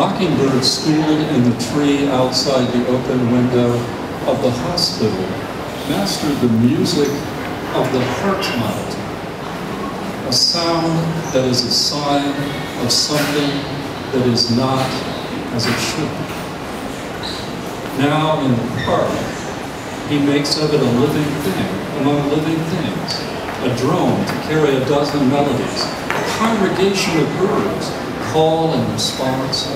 mockingbird schooled in the tree outside the open window of the hospital mastered the music of the heart melody, a sound that is a sign of something that is not as it should be. Now in the park, he makes of it a living thing among living things, a drone to carry a dozen melodies, a congregation of birds, call and response,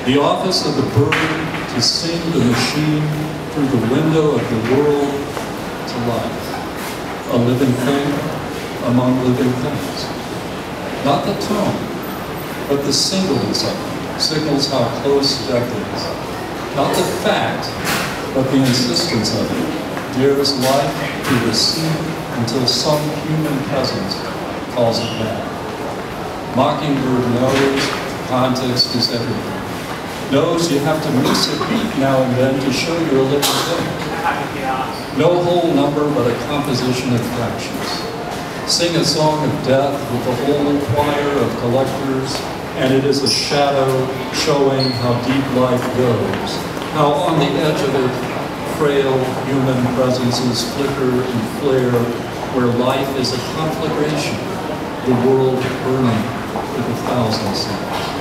the office of the bird to sing the machine through the window of the world to life, a living thing among living things. Not the tone, but the singleness of it signals how close death is. Not the fact, but the insistence of it dares life to recede until some human presence calls it back. Mockingbird knows context is everything. Knows you have to miss a beat now and then to show you're a living thing. No whole number, but a composition of fractions. Sing a song of death with the whole choir of collectors, and it is a shadow showing how deep life goes, how on the edge of it, frail human presences flicker and flare, where life is a conflagration, the world burning with 1,000 suns.